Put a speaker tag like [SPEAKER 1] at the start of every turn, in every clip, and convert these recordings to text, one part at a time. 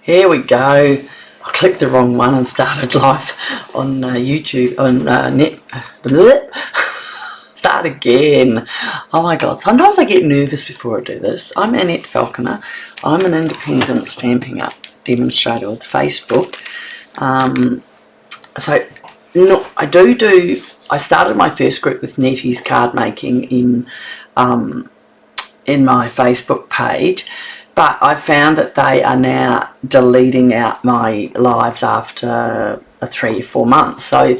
[SPEAKER 1] Here we go. I clicked the wrong one and started live on YouTube, on net. Start again. Oh my God, sometimes I get nervous before I do this. I'm Annette Falconer. I'm an independent Stampin' Up demonstrator with Facebook. I started my first group with Nettie's card making in my Facebook page, but I found that they are now deleting out my lives after 3 or 4 months. So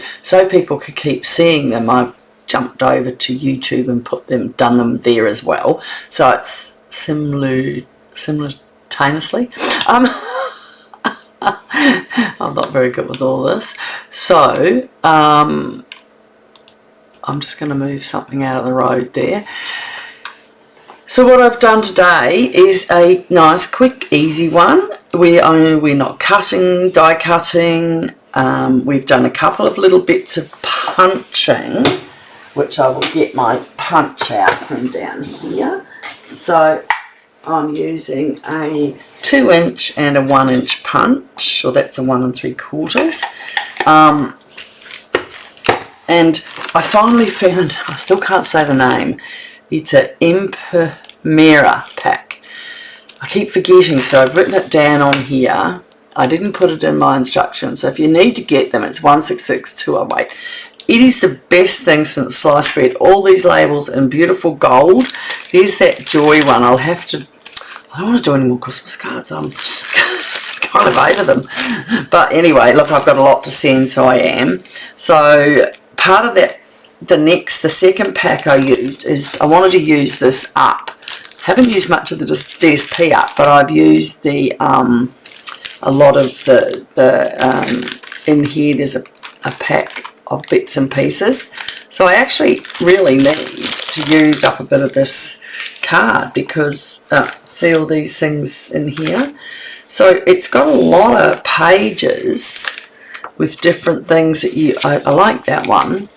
[SPEAKER 1] people could keep seeing them, I've jumped over to YouTube and done them there as well. So it's simultaneously. I'm not very good with all this. So I'm just going to move something out of the road there. So what I've done today is a nice, quick, easy one. We're not cutting, die cutting. We've done a couple of little bits of punching, which I will get my punch out from down here. So I'm using a 2-inch and a 1-inch punch, or that's a 1 3/4. And I finally found, I still can't say the name, it's an Imprimera pack. I keep forgetting, so I've written it down on here. I didn't put it in my instructions, so if you need to get them, it's 166208. It is the best thing since sliced bread. All these labels in beautiful gold. There's that Joy one. I don't want to do any more Christmas cards. I'm kind of over them. But anyway, look, I've got a lot to send, so I am. So part of that, the second pack I used is, I wanted to use this up. Haven't used much of the DSP up, but I've used a lot of in here there's a pack of bits and pieces. So I actually really need to use up a bit of this card because see all these things in here. So it's got a lot of pages with different things that I like that one,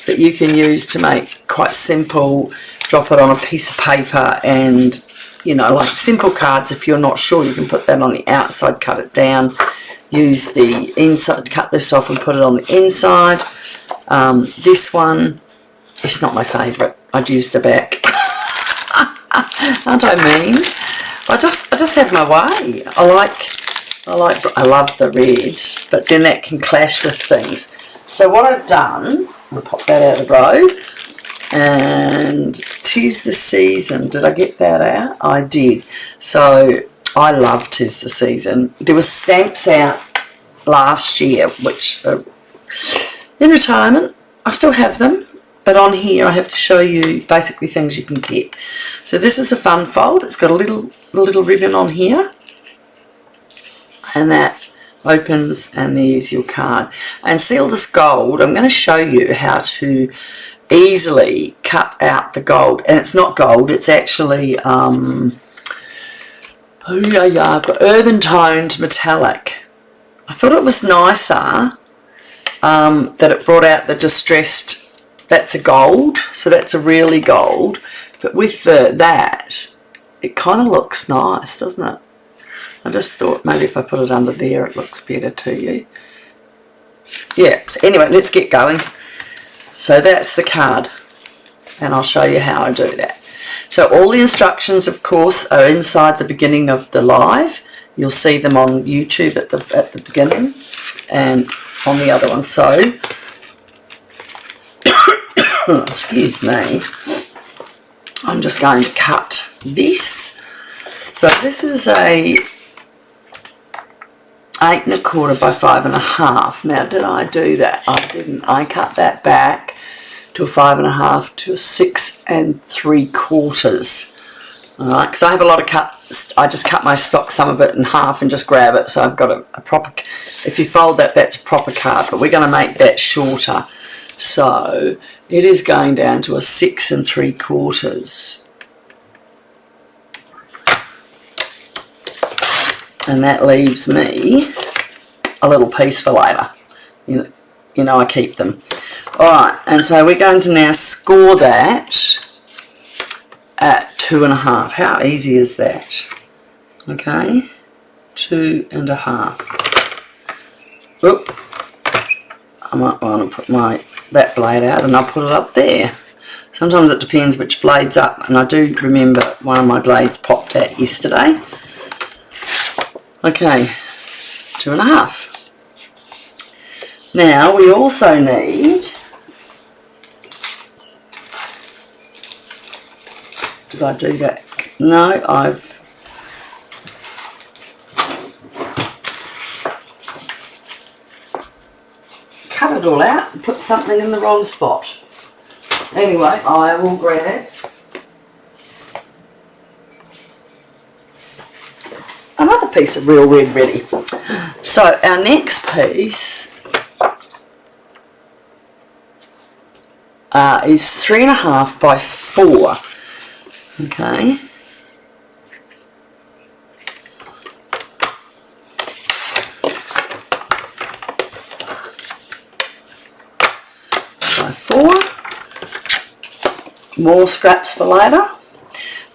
[SPEAKER 1] that you can use to make quite simple, drop it on a piece of paper, and like simple cards. If you're not sure, you can put that on the outside, cut it down, use the inside, cut this off and put it on the inside. This one, it's not my favourite. I'd use the back. Aren't I mean? I just have my way. I love the red, but then that can clash with things. So what I've done, I'll pop that out of the road, and 'Tis the Season. Did I get that out? I did. So I love 'Tis the Season. There was stamps out last year, which are in retirement. I still have them, but on here I have to show you basically things you can get. So this is a fun fold. It's got a little ribbon on here, and that opens, and there's your card. And see all this gold? I'm going to show you how to easily cut out the gold. And it's not gold, it's actually I've got Earthen Toned Metallic. I thought it was nicer that it brought out the distressed, that's a gold, so that's a really gold, but with that it kind of looks nice, doesn't it? I just thought maybe if I put it under there it looks better to you. Yeah, so anyway, let's get going. So that's the card, and I'll show you how I do that. So all the instructions, of course, are inside the beginning of the live. You'll see them on YouTube at the beginning and on the other one. So, excuse me, I'm just going to cut this. So this is a 8 1/4 by 5 1/2. Now, did I do that? I didn't. I cut that back to a 5 1/2 to a 6 3/4. Alright, because I have a lot of cuts. I just cut my stock, some of it in half, and just grab it. So I've got a proper, if you fold that, that's a proper card, but we're going to make that shorter. So it is going down to a 6 3/4. And that leaves me a little piece for later. You know, I keep them. Alright, and so we're going to now score that at 2 1/2. How easy is that? Okay, 2.5. Oop. I might want to put that blade out and I'll put it up there. Sometimes it depends which blade's up, and I do remember one of my blades popped out yesterday. Okay, 2.5. Now we also need, did I do that? No, I've cut it all out and put something in the wrong spot. Anyway, I will grab another piece of real red ready. So our next piece is 3.5 by 4. Okay. By 4. More scraps for later.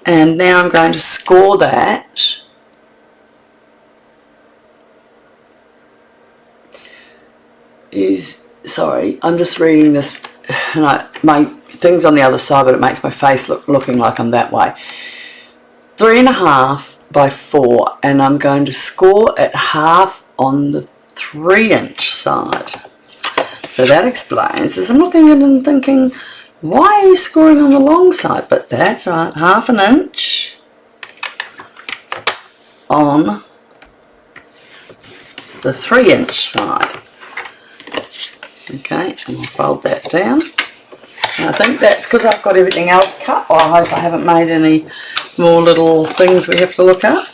[SPEAKER 1] And now I'm going to score that sorry, I'm just reading this, and my thing's on the other side, but it makes my face looking like I'm that way. 3.5 by 4, and I'm going to score at half on the 3-inch side. So that explains, as I'm looking at it and thinking, why are you scoring on the long side? But that's right, 1/2 inch on the 3-inch side. Okay, and I'll fold that down. And I think that's because I've got everything else cut. I hope I haven't made any more little things we have to look at.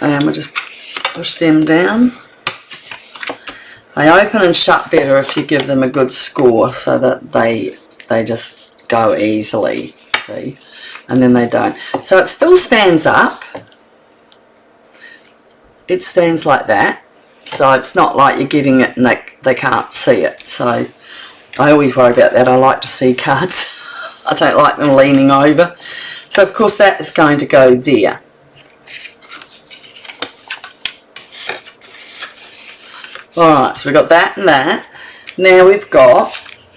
[SPEAKER 1] And we'll just push them down. They open and shut better if you give them a good score, so that they just go easily, see, and then they don't. So it still stands up. It stands like that. So it's not like you're giving it and they can't see it. So I always worry about that. I like to see cards. I don't like them leaning over. So of course that is going to go there. Alright, so we've got that and that. Now we've got,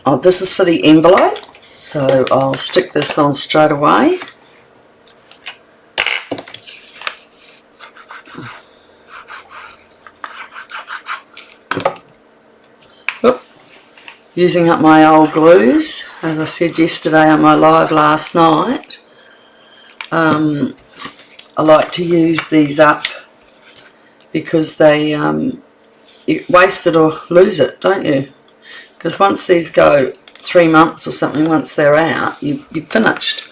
[SPEAKER 1] oh, this is for the envelope. So I'll stick this on straight away. Using up my old glues, as I said yesterday on my live last night. I like to use these up because they, you waste it or lose it, don't you? Because once these go 3 months or something, once they're out, you've finished.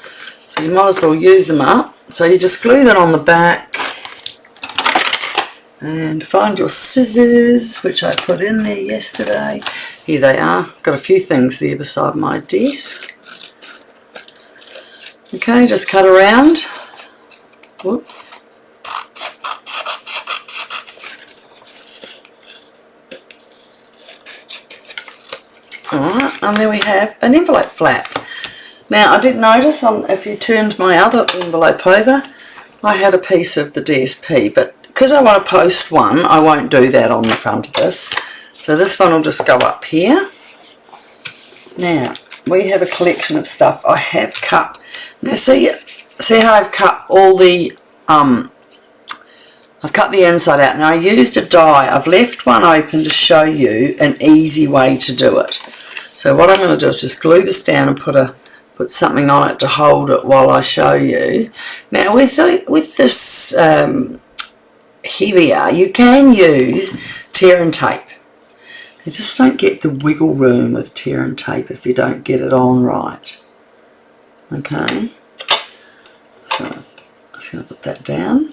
[SPEAKER 1] So you might as well use them up. So you just glue that on the back. And find your scissors, which I put in there yesterday. Here they are. Got a few things there beside my desk. Okay, just cut around. Whoop. Alright, and there we have an envelope flap. Now I did notice if you turned my other envelope over, I had a piece of the DSP, but because I want to post one, I won't do that on the front of this. So this one will just go up here. Now, we have a collection of stuff I have cut. Now see how I've cut all the, I've cut the inside out. Now I used a die. I've left one open to show you an easy way to do it. So what I'm going to do is just glue this down and put something on it to hold it while I show you. Now with this heavier, you can use tear and tape. You just don't get the wiggle room with tear and tape if you don't get it on right. Okay, so I'm just going to put that down.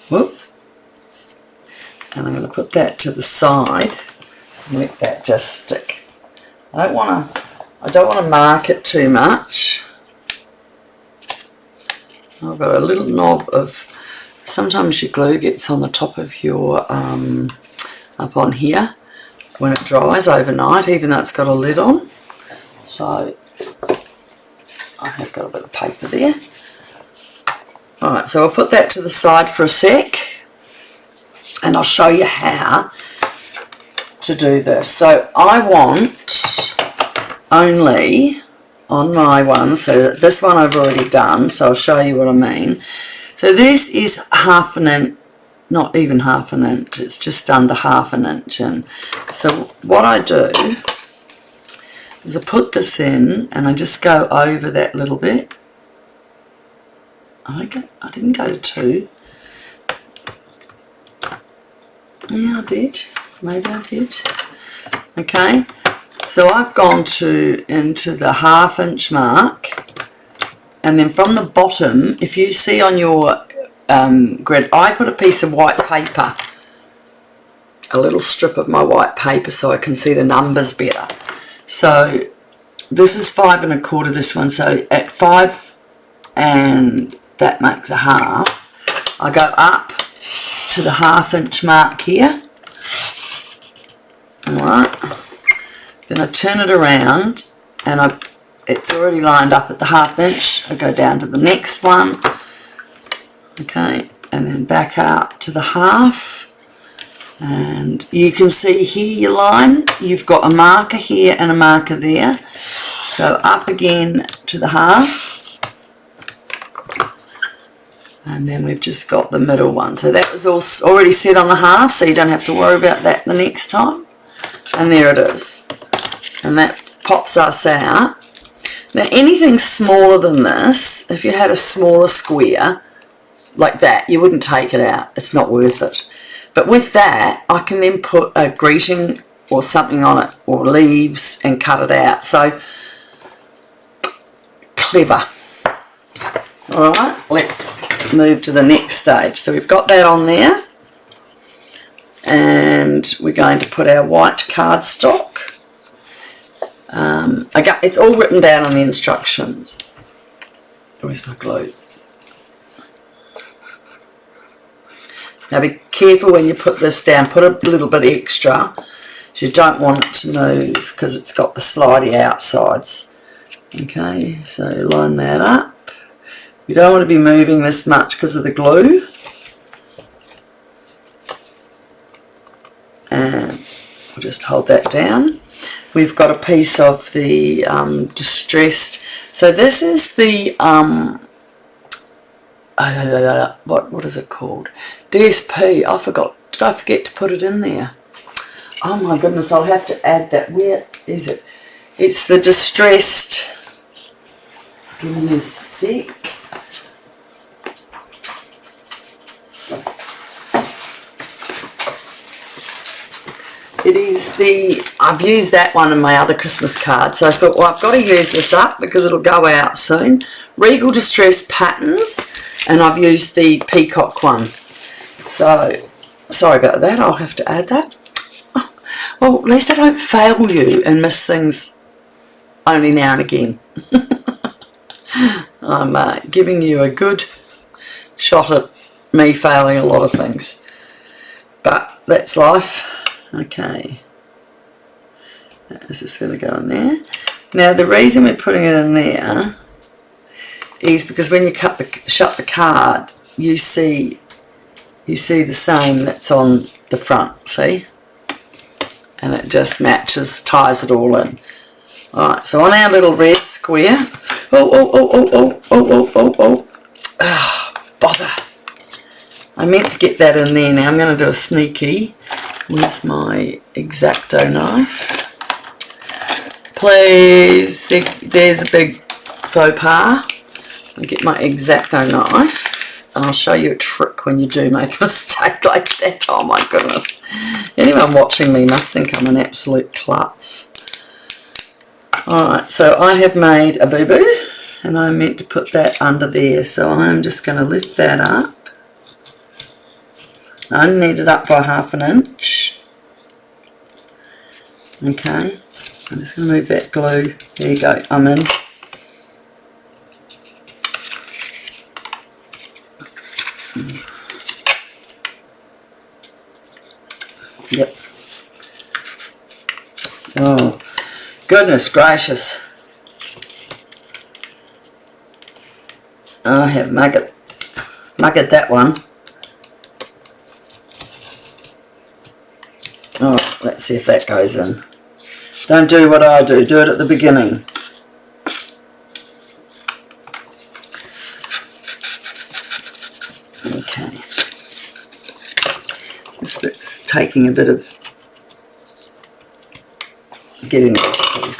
[SPEAKER 1] Whoop. And I'm going to put that to the side and let that just stick. I don't want to mark it too much. I've got a little knob of, sometimes your glue gets on the top of your, up on here when it dries overnight, even though it's got a lid on. So I have got a bit of paper there. Alright, so I'll put that to the side for a sec, and I'll show you how to do this. So I want only on my one, so this one I've already done, so I'll show you what I mean. So this is 1/2 inch, not even 1/2 inch, it's just under 1/2 inch in. So what I do is I put this in and I just go over that little bit. I didn't go to 2. Yeah, I did. Maybe I did. Okay. So I've gone into the 1/2 inch mark, and then from the bottom, if you see on your grid, I put a piece of white paper, a little strip of my white paper, so I can see the numbers better. So this is 5 1/4, this one. So at 5, and that makes a 1/2. I go up to the 1/2 inch mark here. Alright. Then I turn it around, and it's already lined up at the 1/2 inch. I go down to the next one, okay, and then back out to the 1/2, and you can see here your line. You've got a marker here and a marker there. So up again to the 1/2, and then we've just got the middle one. So that was all already set on the 1/2, so you don't have to worry about that the next time. And there it is. And that pops us out. Now anything smaller than this, if you had a smaller square like that, you wouldn't take it out. It's not worth it. But with that, I can then put a greeting or something on it, or leaves, and cut it out. So clever. Alright, let's move to the next stage. So we've got that on there, and we're going to put our white cardstock. It's all written down on the instructions. Where's my glue? Now be careful when you put this down. Put a little bit extra. You don't want it to move because it's got the slidey outsides. Okay, so line that up. You don't want to be moving this much because of the glue. And we'll just hold that down. We've got a piece of the distressed. So this is the what is it called? DSP. I forgot. Did I forget to put it in there? Oh my goodness! I'll have to add that. Where is it? It's the distressed. Give me a sec. It is the, I've used that one in my other Christmas card, so I thought, well, I've got to use this up because it'll go out soon. Regal Distress Patterns, and I've used the Peacock one. So, sorry about that, I'll have to add that. Oh, well, at least I don't fail you and miss things only now and again. I'm giving you a good shot at me failing a lot of things. But that's life. Okay, this is going to go in there. Now the reason we're putting it in there is because when you shut the card, you see the same that's on the front, see? And it just matches, ties it all in. Alright, so on our little red square, bother. I meant to get that in there. Now I'm going to do a sneaky. Where's my X-Acto knife? Please, there's a big faux pas. I'll get my X-Acto knife, and I'll show you a trick when you do make a mistake like that. Oh my goodness. Anyone watching me must think I'm an absolute klutz. Alright, so I have made a boo-boo, and I meant to put that under there, so I'm just going to lift that up. I knead it up by 1/2 inch. Okay, I'm just going to move that glue. There you go, I'm in. Yep. Oh, goodness gracious. I have maggot. nugget that one. Oh, let's see if that goes in. Don't do what I do. Do it at the beginning. Okay. This bit's taking a bit of getting this through.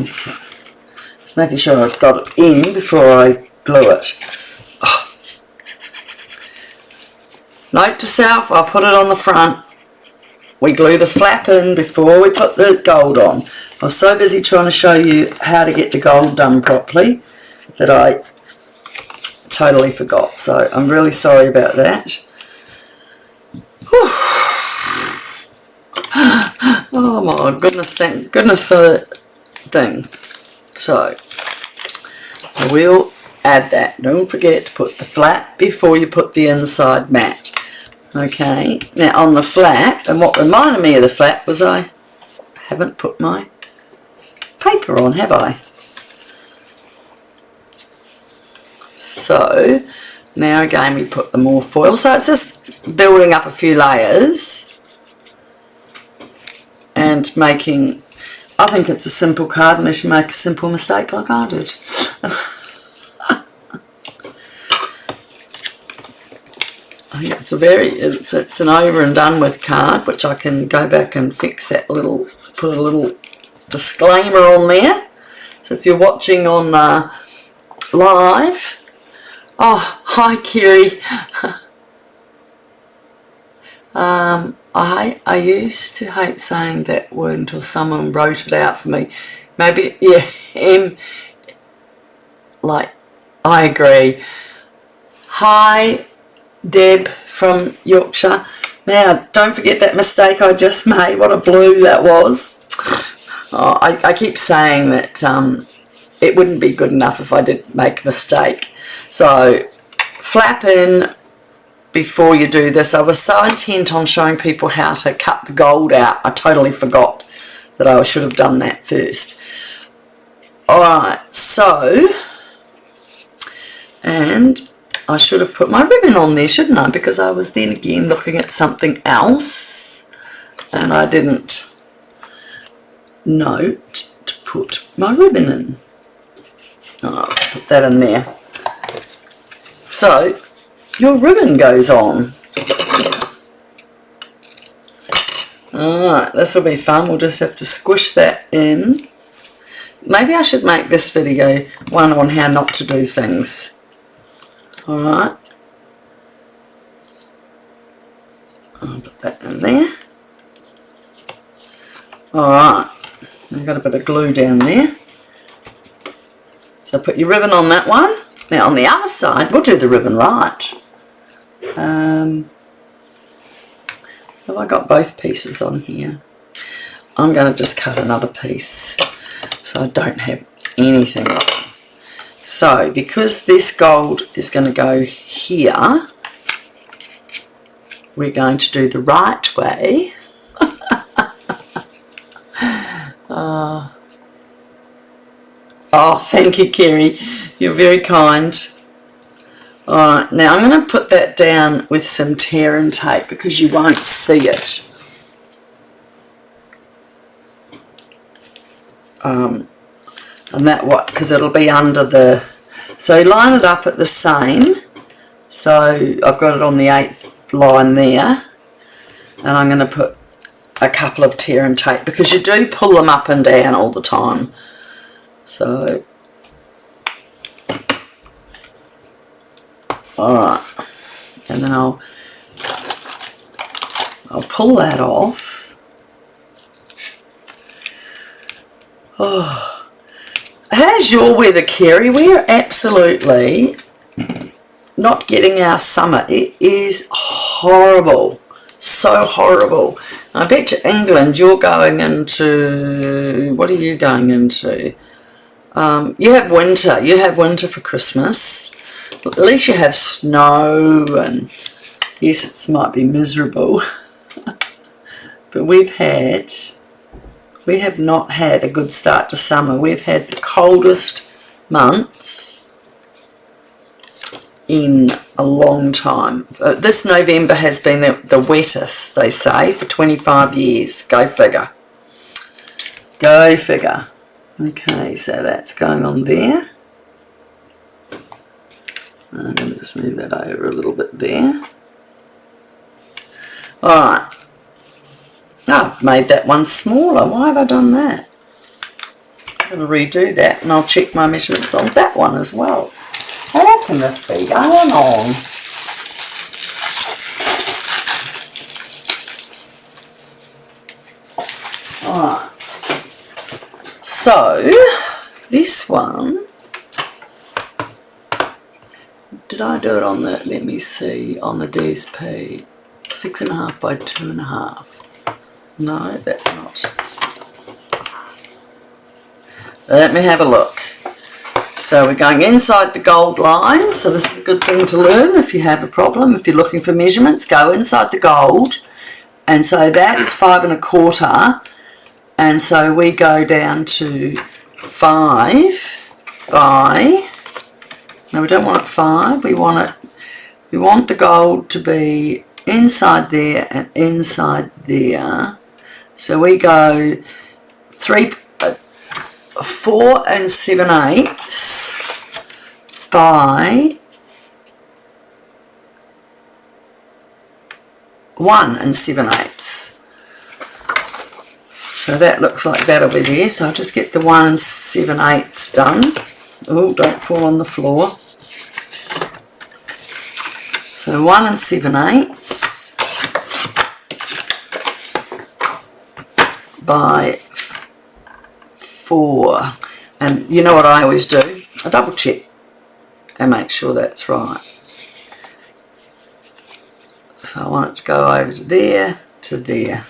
[SPEAKER 1] Okay. Just making sure I've got it in before I glue it. Oh. Note to self, I'll put it on the front. We glue the flap in before we put the gold on. I was so busy trying to show you how to get the gold done properly that I totally forgot. So I'm really sorry about that. Whew. Oh my goodness, thank goodness for the thing. So I will add that. Don't forget to put the flap before you put the inside mat. Okay, now on the flap, and what reminded me of the flap was I haven't put my paper on, have I? So now again we put the more foil. So it's just building up a few layers and making, I think it's a simple card unless you make a simple mistake like I did. I think it's an over and done with card, which I can go back and fix that little, put a little disclaimer on there. So if you're watching on live, oh hi Kerry. I used to hate saying that word until someone wrote it out for me. Maybe, yeah, like, I agree. Hi Deb from Yorkshire. Now, don't forget that mistake I just made. What a blue that was. Oh, I keep saying that it wouldn't be good enough if I did make a mistake. So, flap in before you do this. I was so intent on showing people how to cut the gold out. I totally forgot that I should have done that first. Alright, so, and I should have put my ribbon on there, shouldn't I? Because I was then again looking at something else and I didn't note to put my ribbon in. Oh, I'll put that in there. So, your ribbon goes on. Alright, this will be fun. We'll just have to squish that in. Maybe I should make this video one on how not to do things. Alright. I'll put that in there. Alright. I've got a bit of glue down there. So put your ribbon on that one. Now on the other side, we'll do the ribbon right. Have I got both pieces on here? I'm going to just cut another piece so I don't have anything on. So because this gold is going to go here, we're going to do the right way. Oh, thank you, Kerry. You're very kind. Alright, now I'm going to put that down with some tear and tape because you won't see it. And that what, because it'll be under the, so line it up at the same. So I've got it on the 8th line there. And I'm going to put a couple of tear and tape because you do pull them up and down all the time. So, alright, and then I'll pull that off. Oh, how's your weather, Kerry? We're absolutely not getting our summer. It is horrible, so horrible. I bet you England you're going into, what are you going into? You have winter. You have winter for Christmas. At least you have snow, and yes, it might be miserable. But we've had We have not had a good start to summer. We've had the coldest months in a long time. This November has been the wettest, they say, for 25 years. Go figure. Go figure. Okay, so that's going on there. I'm going to just move that over a little bit there. Alright. Oh, I've made that one smaller. Why have I done that? I'm going to redo that and I'll check my measurements on that one as well. How can this be going on? Alright. So, this one, did I do it on the, let me see, on the DSP 6.5 by 2.5? No, that's not. Let me have a look. So we're going inside the gold line, so this is a good thing to learn if you have a problem. If you're looking for measurements, go inside the gold, and so that is 5 1/4, and so we go down to 5 by, no, we don't want it 5, we want the gold to be inside there and inside there. So we go 4 7/8 by 1 7/8. So that looks like that'll be there. So I'll just get the 1 7/8 done. Oh, don't fall on the floor. So 1 7/8 by 4, and you know what I always do? I double check and make sure that's right. So I want it to go over to there, to there.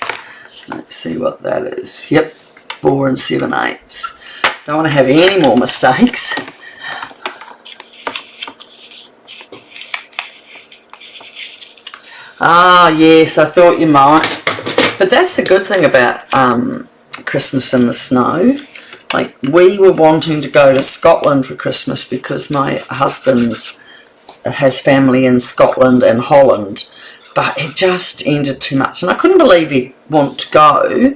[SPEAKER 1] Let's see what that is. Yep, 4 7/8. Don't want to have any more mistakes. Ah, yes, I thought you might. But that's the good thing about Christmas in the snow. Like, we were wanting to go to Scotland for Christmas because my husband has family in Scotland and Holland, but it just ended too much. And I couldn't believe he'd want to go,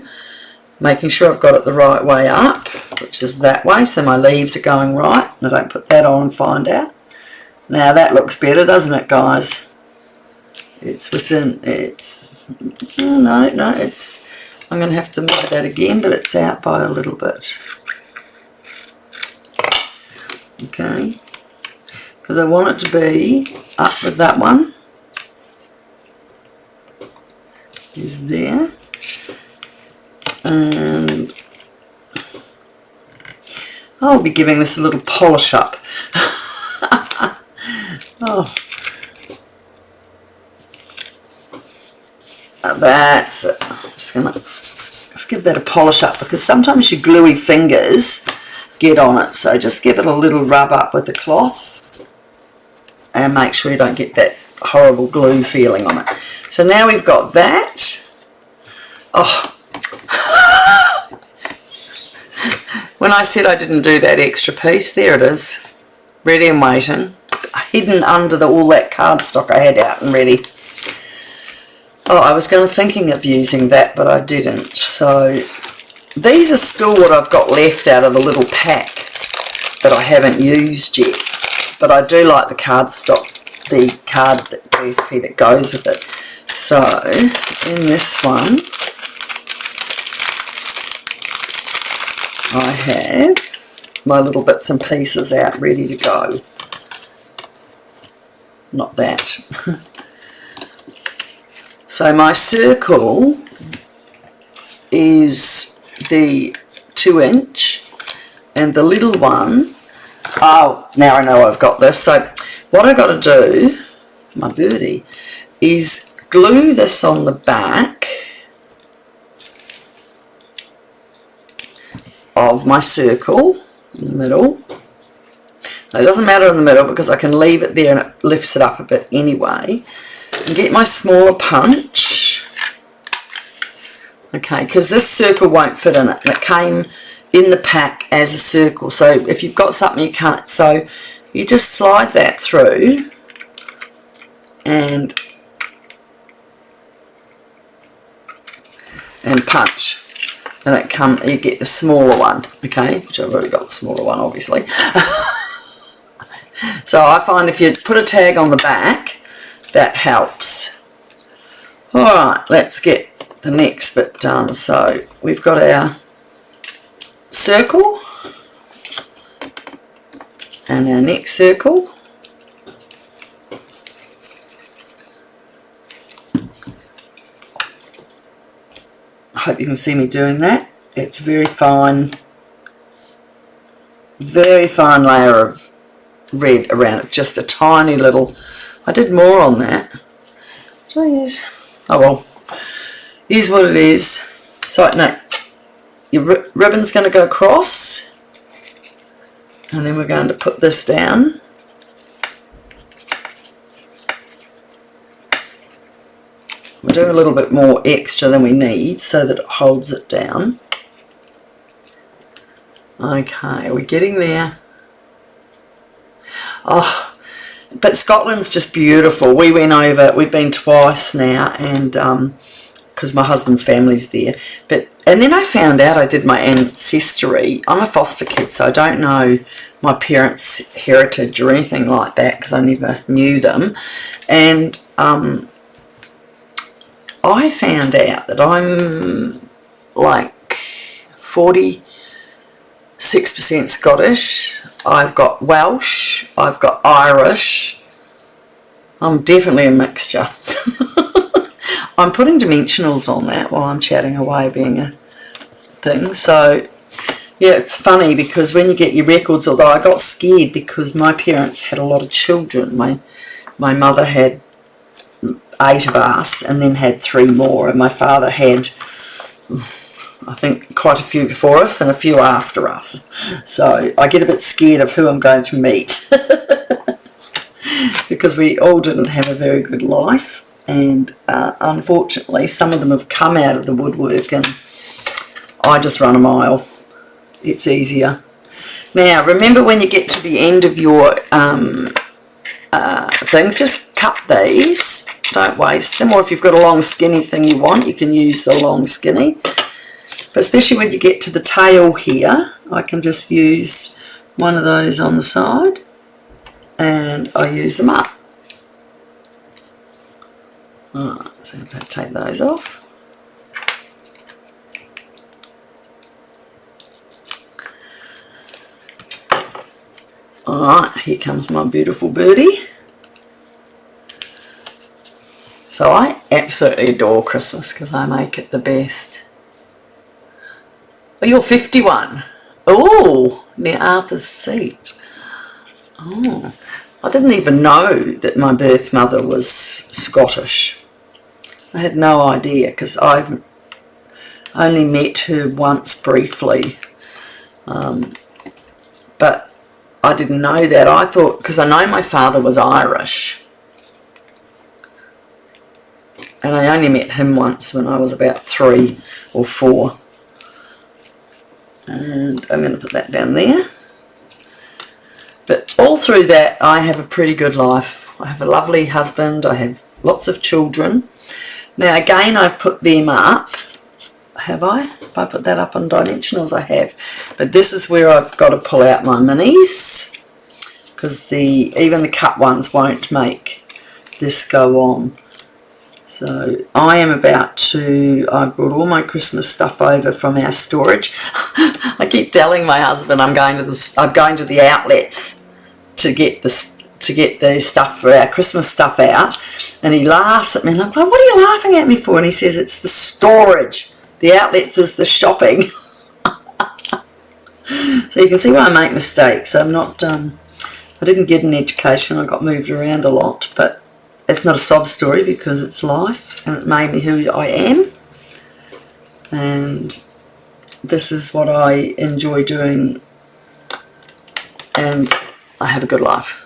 [SPEAKER 1] making sure I've got it the right way up, which is that way, so my leaves are going right. I don't put that on and find out. Now that looks better, doesn't it, guys? It's within, it's, no, it's, I'm going to have to move that again, but it's out by a little bit. Okay, because I want it to be up with that one. Is there. And I'll be giving this a little polish up. Oh. That's it. I'm just going to give that a polish up because sometimes your gluey fingers get on it. So just give it a little rub up with the cloth and make sure you don't get that horrible glue feeling on it. So now we've got that. Oh. When I said I didn't do that extra piece, there it is. Ready and waiting. Hidden under all that cardstock I had out and ready. Oh, I was thinking of using that, but I didn't. So these are still what I've got left out of the little pack that I haven't used yet. But I do like the cardstock, the card DSP that goes with it. So in this one, I have my little bits and pieces out ready to go. Not that. So my circle is the 2-inch and the little one, oh, now I know I've got this. So what I've got to do, my birdie, is glue this on the back of my circle in the middle. Now, it doesn't matter in the middle because I can leave it there and it lifts it up a bit anyway. And get my smaller punch, Okay, because this circle won't fit in it. And it came in the pack as a circle. So if you've got something you can't, so you just slide that through and punch. And you get the smaller one, okay, which I've already got the smaller one, obviously. So I find if you put a tag on the back, that helps. Alright, let's get the next bit done. So we've got our circle and our next circle. I hope you can see me doing that. It's very fine layer of red around it, just a tiny little. I did more on that. Did I use? Oh well, here's what it is. So no, your ribbon's going to go across, and then we're going to put this down. We're doing a little bit more extra than we need so that it holds it down. Okay, we're getting there. Oh, but Scotland's just beautiful. We went over, we've been twice now, and because my husband's family's there. And then I found out I did my ancestry. I'm a foster kid, so I don't know my parents' heritage or anything like that because I never knew them. And I found out that I'm like 46% Scottish. I've got Welsh, I've got Irish. I'm definitely a mixture. I'm putting dimensionals on that while I'm chatting away being a thing. So yeah, it's funny because when you get your records, although I got scared because my parents had a lot of children. My mother had 8 of us and then had 3 more, and my father had, I think, quite a few before us and a few after us. So I get a bit scared of who I'm going to meet because we all didn't have a very good life, and unfortunately some of them have come out of the woodwork and I just run a mile. It's easier. Now remember, when you get to the end of your things, just cut these, don't waste them, or if you've got a long skinny thing you want, you can use the long skinny. But especially when you get to the tail here, I can just use one of those on the side and I use them up. Alright, so I'm going to take those off. Alright, here comes my beautiful birdie. So I absolutely adore Christmas because I make it the best. Oh, you're 51. Oh, near Arthur's Seat. Oh, I didn't even know that my birth mother was Scottish. I had no idea because I've only met her once briefly. But I didn't know that. I thought, because I know my father was Irish. And I only met him once when I was about 3 or 4. And I'm going to put that down there. But all through that, I have a pretty good life. I have a lovely husband. I have lots of children. Now again, I've put them up. Have I? If I put that up on dimensionals, I have. But this is where I've got to pull out my minis, because even the cut ones won't make this go on. So I am about to, I brought all my Christmas stuff over from our storage. I keep telling my husband I'm going to the outlets to get the stuff for our Christmas stuff out, and he laughs at me and I'm like, what are you laughing at me for? And he says, it's the storage. The outlets is the shopping. So you can see why I make mistakes. I'm not, I didn't get an education. I got moved around a lot, but it's not a sob story because it's life and it made me who I am. And this is what I enjoy doing, and I have a good life.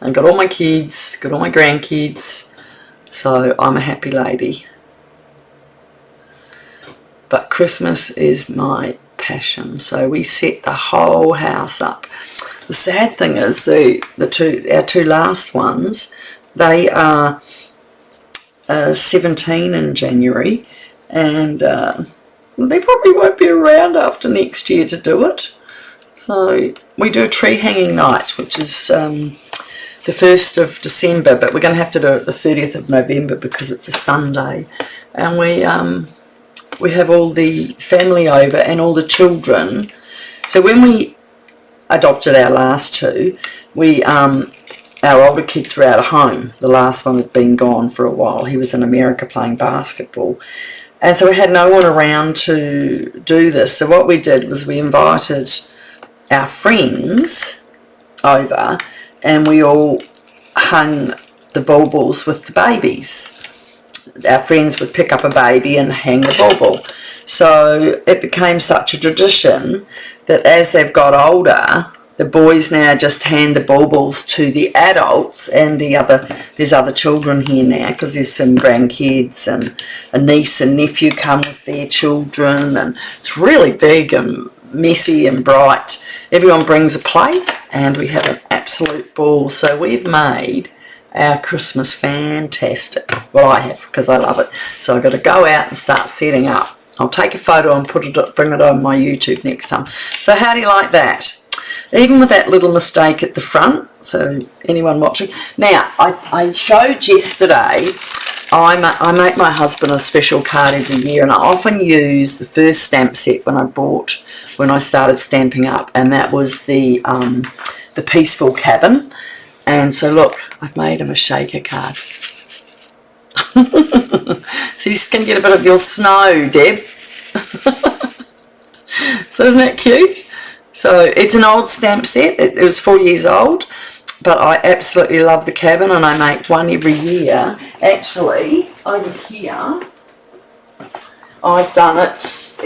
[SPEAKER 1] I've got all my kids, got all my grandkids, so I'm a happy lady. but Christmas is my passion. So we set the whole house up. The sad thing is our two last ones, they are 17 in January, and they probably won't be around after next year to do it. So we do a tree hanging night, which is the 1st of December, but we're going to have to do it the 30th of November because it's a Sunday. And we have all the family over and all the children. So when we adopted our last two, our older kids were out of home. The last one had been gone for a while. He was in America playing basketball. And so we had no one around to do this. So what we did was we invited our friends over, and we all hung the baubles with the babies. Our friends would pick up a baby and hang the bauble. So it became such a tradition that as they've got older, the boys now just hand the baubles to the adults, and there's other children here now because there's some grandkids, and a niece and nephew come with their children, and it's really big and messy and bright. Everyone brings a plate and we have an absolute ball. So we've made our Christmas fantastic. Well, I have, because I love it. So I've got to go out and start setting up. I'll take a photo and bring it on my YouTube next time. So how do you like that? Even with that little mistake at the front, so anyone watching. Now, I showed yesterday, I make my husband a special card every year, and I often use the first stamp set when I started stamping up, and that was the Peaceful Cabin. And so look, I've made him a shaker card. So you can get a bit of your snow, Deb. So isn't that cute? So it's an old stamp set. It was 4 years old, but I absolutely love the cabin, and I make one every year. Actually, over here, I've done it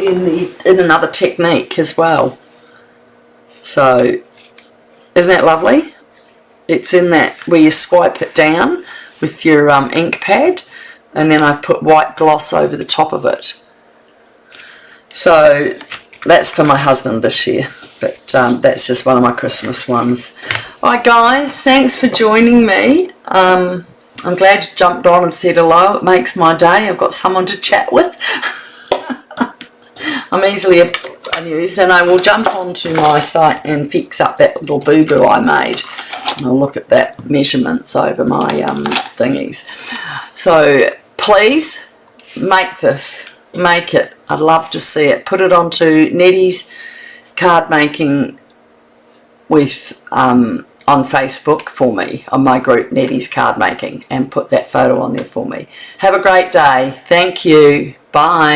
[SPEAKER 1] in another technique as well. So isn't that lovely? It's in that where you swipe it down with your ink pad, and then I put white gloss over the top of it. So that's for my husband this year, but that's just one of my Christmas ones. Alright guys, thanks for joining me. I'm glad you jumped on and said hello. It makes my day. I've got someone to chat with. I'm easily amused, and I will jump onto my site and fix up that little boo-boo I made. And I'll look at that measurements over my thingies. So please make this. Make it. I'd love to see it. Put it onto Nettie's card making with on Facebook for me, on my group Nettie's Card Making, and put that photo on there for me. Have a great day. Thank you. Bye.